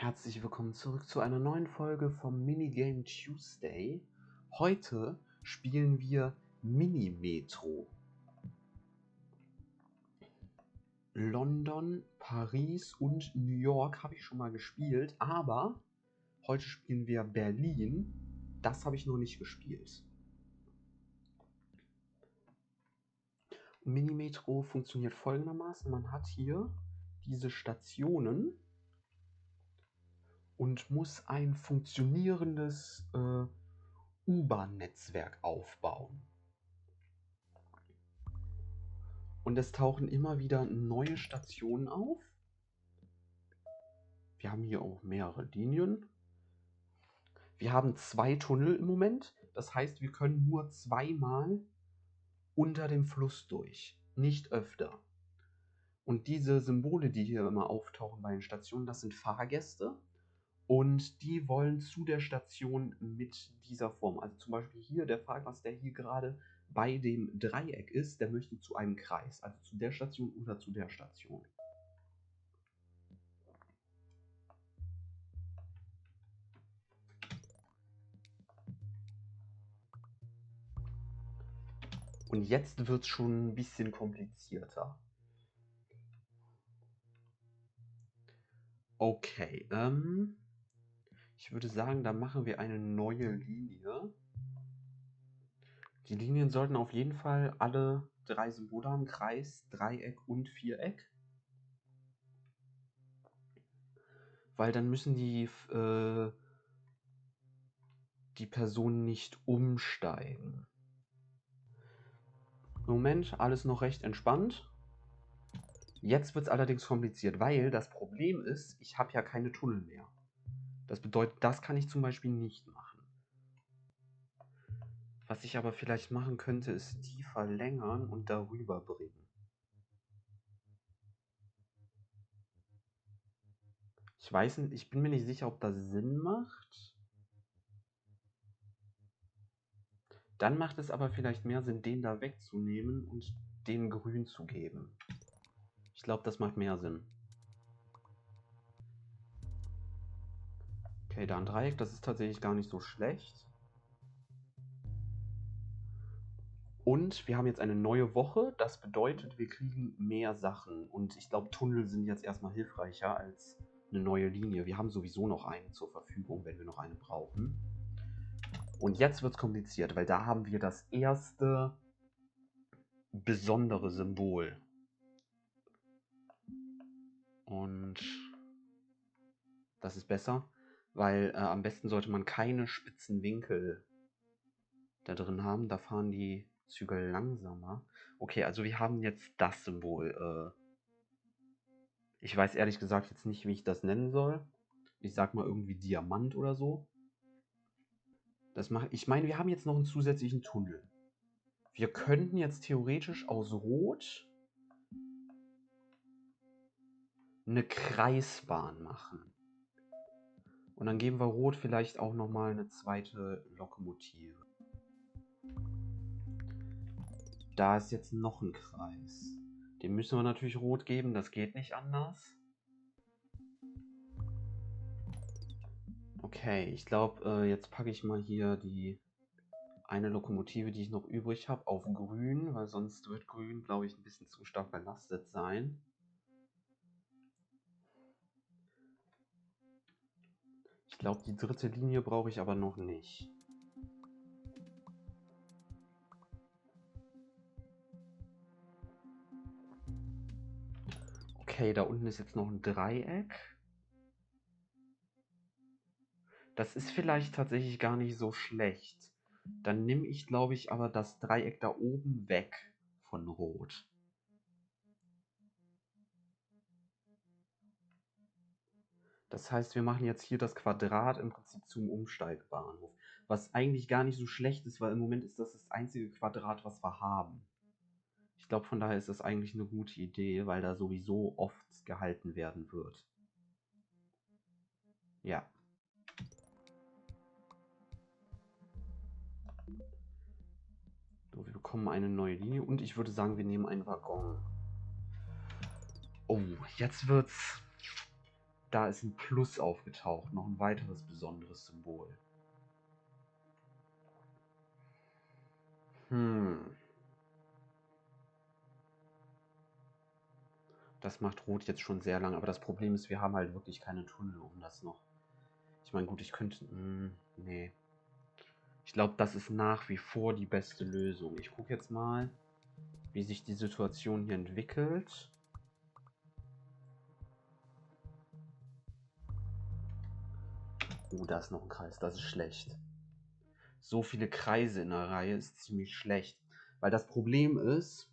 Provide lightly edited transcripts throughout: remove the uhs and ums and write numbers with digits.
Herzlich willkommen zurück zu einer neuen Folge vom Minigame Tuesday. Heute spielen wir Mini-Metro. London, Paris und New York habe ich schon mal gespielt, aber heute spielen wir Berlin. Das habe ich noch nicht gespielt. Mini-Metro funktioniert folgendermaßen. Man hat hier diese Stationen und muss ein funktionierendes U-Bahn-Netzwerk aufbauen. Und es tauchen immer wieder neue Stationen auf. Wir haben hier auch mehrere Linien. Wir haben 2 Tunnel im Moment. Das heißt, wir können nur zweimal unter dem Fluss durch, nicht öfter. Und diese Symbole, die hier immer auftauchen bei den Stationen, das sind Fahrgäste. Und die wollen zu der Station mit dieser Form. Also zum Beispiel hier der Fahrgast, der hier gerade bei dem Dreieck ist, der möchte zu einem Kreis. Also zu der Station oder zu der Station. Und jetzt wird es schon ein bisschen komplizierter. Okay, ich würde sagen, da machen wir eine neue Linie. Die Linien sollten auf jeden Fall alle 3 Symbole haben: Kreis, Dreieck und Viereck. Weil dann müssen die Personen nicht umsteigen. Im Moment alles noch recht entspannt. Jetzt wird es allerdings kompliziert, weil das Problem ist, ich habe ja keine Tunnel mehr. Das bedeutet, das kann ich zum Beispiel nicht machen. Was ich aber vielleicht machen könnte, ist die verlängern und darüber bringen. Ich weiß nicht, ich bin mir nicht sicher, ob das Sinn macht. Dann macht es aber vielleicht mehr Sinn, den da wegzunehmen und den grün zu geben. Ich glaube, das macht mehr Sinn. Okay, da ein Dreieck, das ist tatsächlich gar nicht so schlecht. Und wir haben jetzt eine neue Woche. Das bedeutet, wir kriegen mehr Sachen. Und ich glaube, Tunnel sind jetzt erstmal hilfreicher als eine neue Linie. Wir haben sowieso noch eine zur Verfügung, wenn wir noch eine brauchen. Und jetzt wird es kompliziert, weil da haben wir das erste besondere Symbol. Und das ist besser, weil am besten sollte man keine spitzen Winkel da drin haben. Da fahren die Züge langsamer. Okay, also wir haben jetzt das Symbol. Ich weiß ehrlich gesagt jetzt nicht, wie ich das nennen soll. Ich sag mal irgendwie Diamant oder so. Ich meine, wir haben jetzt noch einen zusätzlichen Tunnel. Wir könnten jetzt theoretisch aus Rot eine Kreisbahn machen. Und dann geben wir Rot vielleicht auch nochmal eine zweite Lokomotive. Da ist jetzt noch ein Kreis. Dem müssen wir natürlich Rot geben, das geht nicht anders. Okay, ich glaube, jetzt packe ich mal hier die eine Lokomotive, die ich noch übrig habe, auf grün, weil sonst wird grün, glaube ich, ein bisschen zu stark belastet sein. Ich glaube, die dritte Linie brauche ich aber noch nicht. Okay, da unten ist jetzt noch ein Dreieck. Das ist vielleicht tatsächlich gar nicht so schlecht. Dann nehme ich, glaube ich, aber das Dreieck da oben weg von Rot. Das heißt, wir machen jetzt hier das Quadrat im Prinzip zum Umsteigbahnhof. Was eigentlich gar nicht so schlecht ist, weil im Moment ist das das einzige Quadrat, was wir haben. Ich glaube, von daher ist das eigentlich eine gute Idee, weil da sowieso oft gehalten werden wird. Ja. So, wir bekommen eine neue Linie und ich würde sagen, wir nehmen einen Waggon. Oh, jetzt wird's Da ist ein Plus aufgetaucht, noch ein weiteres besonderes Symbol. Das macht Rot jetzt schon sehr lang, aber das Problem ist, wir haben halt wirklich keine Tunnel, um das noch... Ich meine, gut, ich könnte... nee. Ich glaube, das ist nach wie vor die beste Lösung. Ich gucke jetzt mal, wie sich die Situation hier entwickelt. Oh, da ist noch ein Kreis, das ist schlecht. So viele Kreise in der Reihe ist ziemlich schlecht. Weil das Problem ist,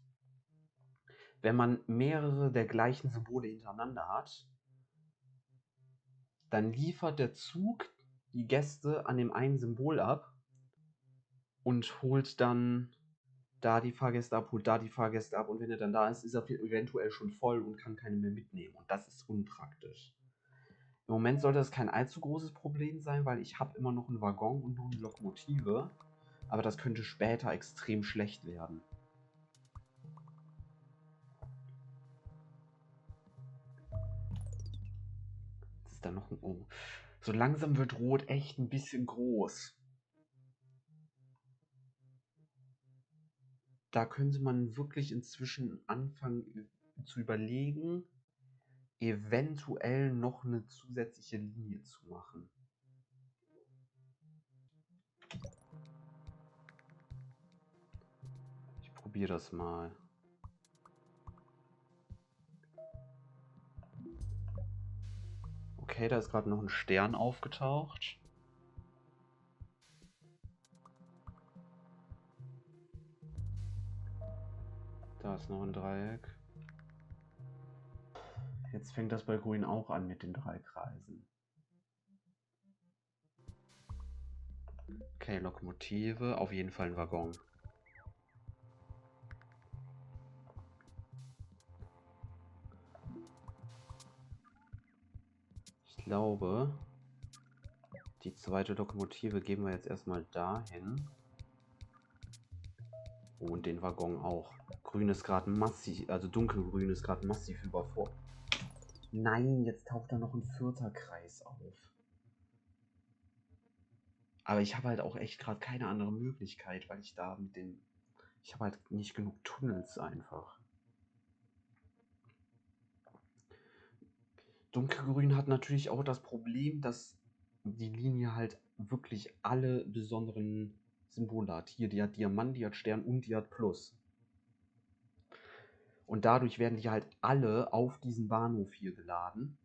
wenn man mehrere der gleichen Symbole hintereinander hat, dann liefert der Zug die Gäste an dem einen Symbol ab und holt dann da die Fahrgäste ab, holt da die Fahrgäste ab, und wenn er dann da ist, ist er eventuell schon voll und kann keine mehr mitnehmen, und das ist unpraktisch. Im Moment sollte das kein allzu großes Problem sein, weil ich habe immer noch einen Waggon und noch eine Lokomotive, aber das könnte später extrem schlecht werden. Jetzt ist da noch ein... Oh. So langsam wird Rot echt ein bisschen groß. Da könnte man wirklich inzwischen anfangen zu überlegen, eventuell noch eine zusätzliche Linie zu machen. Ich probiere das mal. Okay, da ist gerade noch ein Stern aufgetaucht. Da ist noch ein Dreieck. Jetzt fängt das bei Grün auch an mit den 3 Kreisen. Okay, Lokomotive, auf jeden Fall ein Waggon. Ich glaube, die zweite Lokomotive geben wir jetzt erstmal dahin. Und den Waggon auch. Grün ist gerade massiv, also dunkelgrün ist gerade massiv überfordert. Nein, jetzt taucht da noch ein 4. Kreis auf. Aber ich habe halt auch echt gerade keine andere Möglichkeit, weil ich da mit den... Ich habe halt nicht genug Tunnels einfach. Dunkelgrün hat natürlich auch das Problem, dass die Linie halt wirklich alle besonderen Symbole hat. Hier, die hat Diamant, die hat Stern und die hat Plus. Und dadurch werden die halt alle auf diesen Bahnhof hier geladen.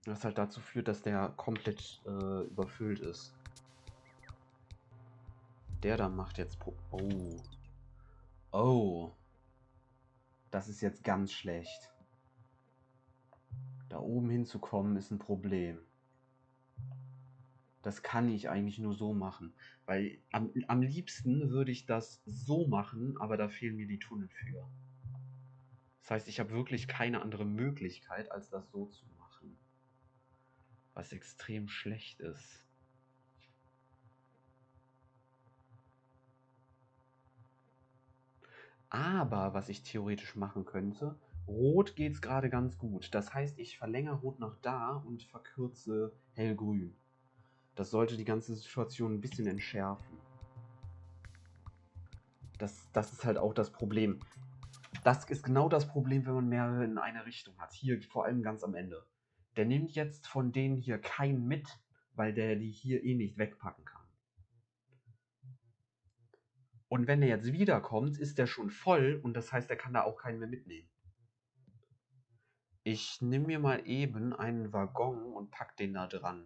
Was halt dazu führt, dass der komplett überfüllt ist. Der da macht jetzt... Oh. Oh. Das ist jetzt ganz schlecht. Da oben hinzukommen ist ein Problem. Das kann ich eigentlich nur so machen. Weil am liebsten würde ich das so machen, aber da fehlen mir die Tunnel für. Das heißt, ich habe wirklich keine andere Möglichkeit, als das so zu machen. Was extrem schlecht ist. Aber was ich theoretisch machen könnte, Rot geht es gerade ganz gut. Das heißt, ich verlängere Rot nach da und verkürze Hellgrün. Das sollte die ganze Situation ein bisschen entschärfen. Das ist halt auch das Problem. Das ist genau das Problem, wenn man mehrere in eine Richtung hat. Hier vor allem ganz am Ende. Der nimmt jetzt von denen hier keinen mit, weil der die hier eh nicht wegpacken kann. Und wenn der jetzt wiederkommt, ist der schon voll, und das heißt, er kann da auch keinen mehr mitnehmen. Ich nehme mir mal eben einen Waggon und pack den da dran.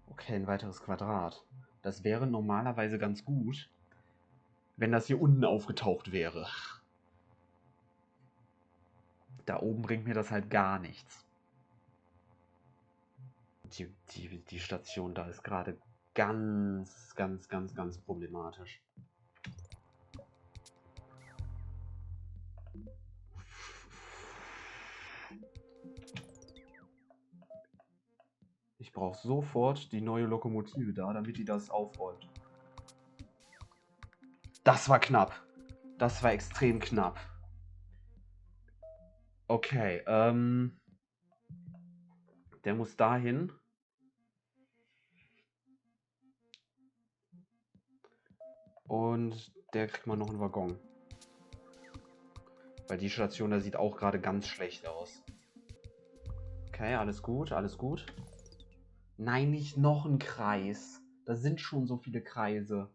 Okay, ein weiteres Quadrat. Das wäre normalerweise ganz gut, wenn das hier unten aufgetaucht wäre. Da oben bringt mir das halt gar nichts. Die Station da ist gerade ganz problematisch. Ich brauche sofort die neue Lokomotive da, damit die das aufräumt. Das war knapp. Das war extrem knapp. Okay, der muss dahin. Und der kriegt mal noch einen Waggon. Weil die Station da sieht auch gerade ganz schlecht aus. Okay, alles gut, alles gut. Nein, nicht noch ein Kreis. Da sind schon so viele Kreise.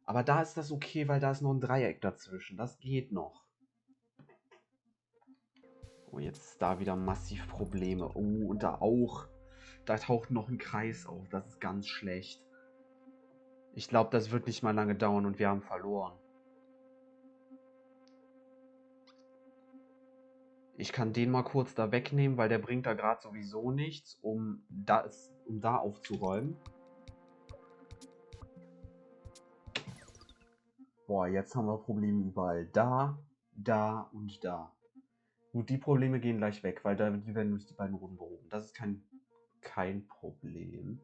Aber da ist das okay, weil da ist noch ein Dreieck dazwischen. Das geht noch. Oh, jetzt ist da wieder massiv Probleme. Oh, und da auch. Da taucht noch ein Kreis auf. Das ist ganz schlecht. Ich glaube, das wird nicht mal lange dauern und wir haben verloren. Ich kann den mal kurz da wegnehmen, weil der bringt da gerade sowieso nichts, um da aufzuräumen. Boah, jetzt haben wir Probleme überall. Da, da und da. Gut, die Probleme gehen gleich weg, weil die werden durch die beiden Runden behoben. Das ist kein Problem.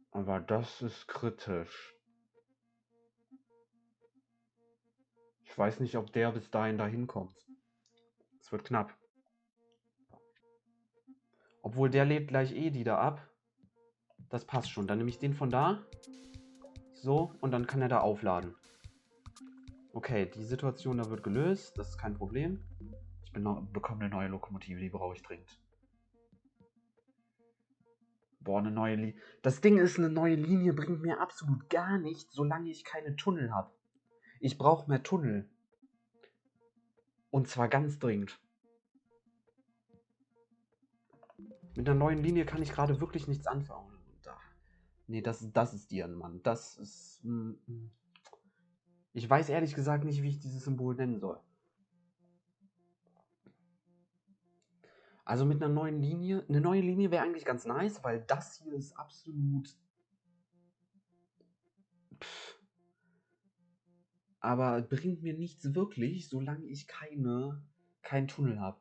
Aber das ist kritisch. Ich weiß nicht, ob der bis dahin dahin kommt. Es wird knapp. Obwohl, der lädt gleich eh die da ab. Das passt schon. Dann nehme ich den von da. So, und dann kann er da aufladen. Okay, die Situation da wird gelöst. Das ist kein Problem. Ich bekomme eine neue Lokomotive, die brauche ich dringend. Boah, eine neue Linie. Das Ding ist, eine neue Linie bringt mir absolut gar nichts, solange ich keine Tunnel habe. Ich brauche mehr Tunnel. Und zwar ganz dringend. Mit einer neuen Linie kann ich gerade wirklich nichts anfangen. Nee, das ist die, Mann. Das ist... Ich weiß ehrlich gesagt nicht, wie ich dieses Symbol nennen soll. Also mit einer neuen Linie... Eine neue Linie wäre eigentlich ganz nice, weil das hier ist absolut... Aber bringt mir nichts wirklich, solange ich keinen Tunnel habe.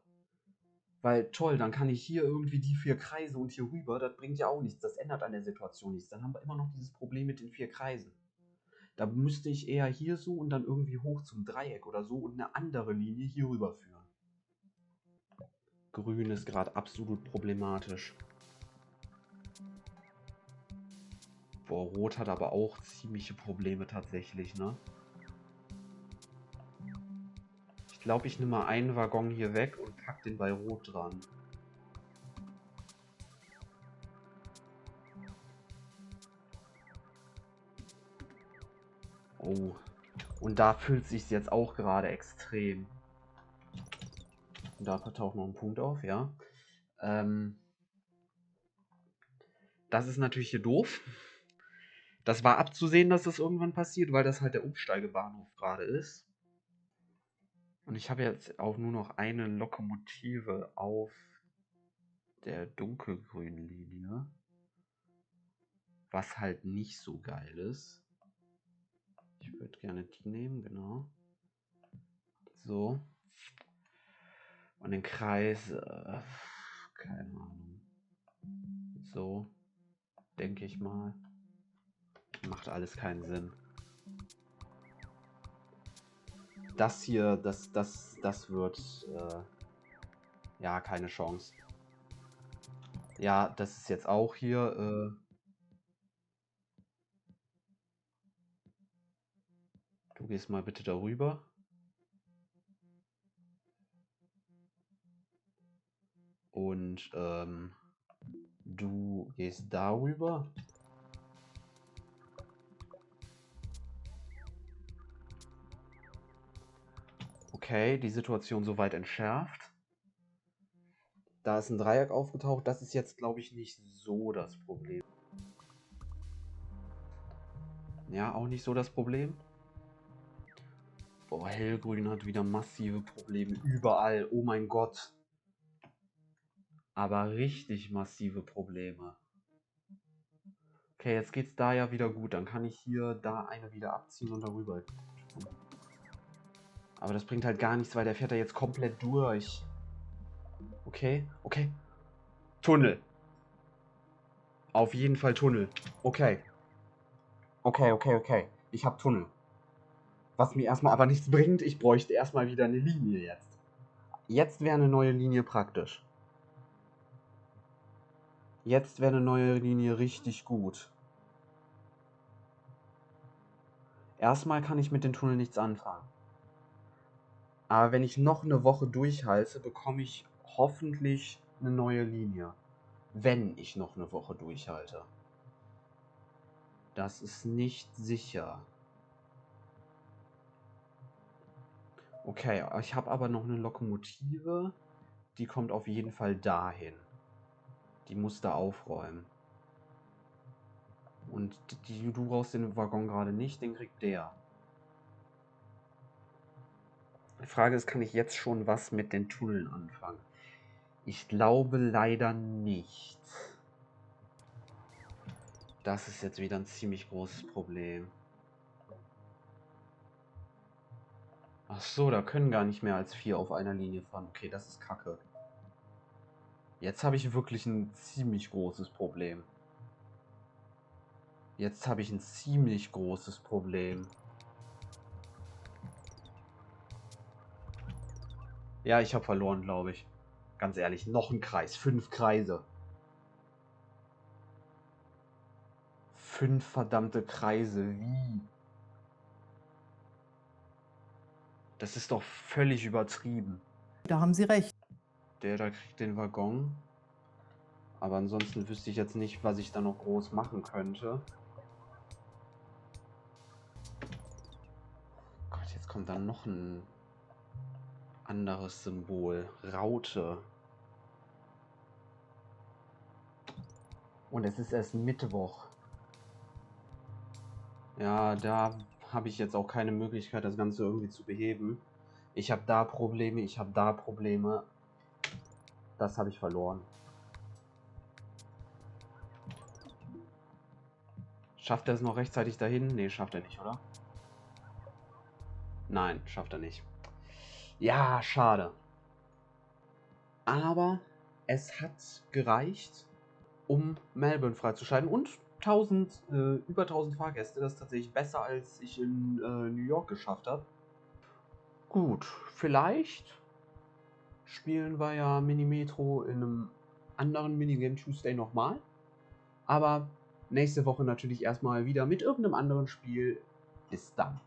Weil toll, dann kann ich hier irgendwie die 4 Kreise und hier rüber, das bringt ja auch nichts, das ändert an der Situation nichts. Dann haben wir immer noch dieses Problem mit den 4 Kreisen. Da müsste ich eher hier so und dann irgendwie hoch zum Dreieck oder so und eine andere Linie hier rüber führen. Grün ist gerade absolut problematisch. Boah, Rot hat aber auch ziemliche Probleme tatsächlich, ne? Ich glaube, ich nehme mal einen Waggon hier weg und pack den bei Rot dran. Oh. Und da fühlt sich jetzt auch gerade extrem. Und da taucht noch ein Punkt auf, ja. Das ist natürlich hier doof. Das war abzusehen, dass das irgendwann passiert, weil das halt der Umsteigebahnhof gerade ist. Und ich habe jetzt auch nur noch eine Lokomotive auf der dunkelgrünen Linie. Was halt nicht so geil ist. Ich würde gerne die nehmen, genau. So. Und den Kreis, keine Ahnung. So, denke ich mal. Macht alles keinen Sinn. Das hier, das wird, ja, keine Chance. Ja, das ist jetzt auch hier, du gehst mal bitte darüber. Und, du gehst darüber. Okay, die Situation soweit entschärft. Da ist ein Dreieck aufgetaucht. Das ist jetzt, glaube ich, nicht so das Problem. Ja, auch nicht so das Problem. Boah, Hellgrün hat wieder massive Probleme. Überall. Oh mein Gott. Aber richtig massive Probleme. Okay, jetzt geht's da ja wieder gut. Dann kann ich hier da eine wieder abziehen und darüber. Aber das bringt halt gar nichts, weil der fährt da jetzt komplett durch. Okay, okay. Tunnel. Auf jeden Fall Tunnel. Okay. Okay. Ich habe Tunnel. Was mir erstmal aber nichts bringt, ich bräuchte erstmal wieder eine Linie jetzt. Jetzt wäre eine neue Linie praktisch. Jetzt wäre eine neue Linie richtig gut. Erstmal kann ich mit dem Tunnel nichts anfangen. Aber wenn ich noch eine Woche durchhalte, bekomme ich hoffentlich eine neue Linie. Wenn ich noch eine Woche durchhalte. Das ist nicht sicher. Okay, ich habe aber noch eine Lokomotive. Die kommt auf jeden Fall dahin. Die muss da aufräumen. Und du brauchst den Waggon gerade nicht, den kriegt der. Die Frage ist, kann ich jetzt schon was mit den Tunneln anfangen? Ich glaube leider nicht. Das ist jetzt wieder ein ziemlich großes Problem. Ach so, da können gar nicht mehr als 4 auf einer Linie fahren. Okay, das ist kacke. Jetzt habe ich wirklich ein ziemlich großes Problem. Ja, ich habe verloren, glaube ich. Ganz ehrlich, noch ein Kreis. 5 Kreise. 5 verdammte Kreise. Wie? Das ist doch völlig übertrieben. Da haben Sie recht. Der da kriegt den Waggon. Aber ansonsten wüsste ich jetzt nicht, was ich da noch groß machen könnte. Gott, jetzt kommt dann noch ein anderes Symbol. Raute. Und es ist erst Mittwoch. Ja, da habe ich jetzt auch keine Möglichkeit, das Ganze irgendwie zu beheben. Ich habe da Probleme, ich habe da Probleme. Das habe ich verloren. Schafft er es noch rechtzeitig dahin? Nee, schafft er nicht, oder? Nein, schafft er nicht. Ja, schade. Aber es hat gereicht, um Melbourne freizuschalten. Und über 1000 Fahrgäste. Das ist tatsächlich besser, als ich in New York geschafft habe. Gut, vielleicht spielen wir ja Mini-Metro in einem anderen Minigame Tuesday nochmal. Aber nächste Woche natürlich erstmal wieder mit irgendeinem anderen Spiel. Bis dann.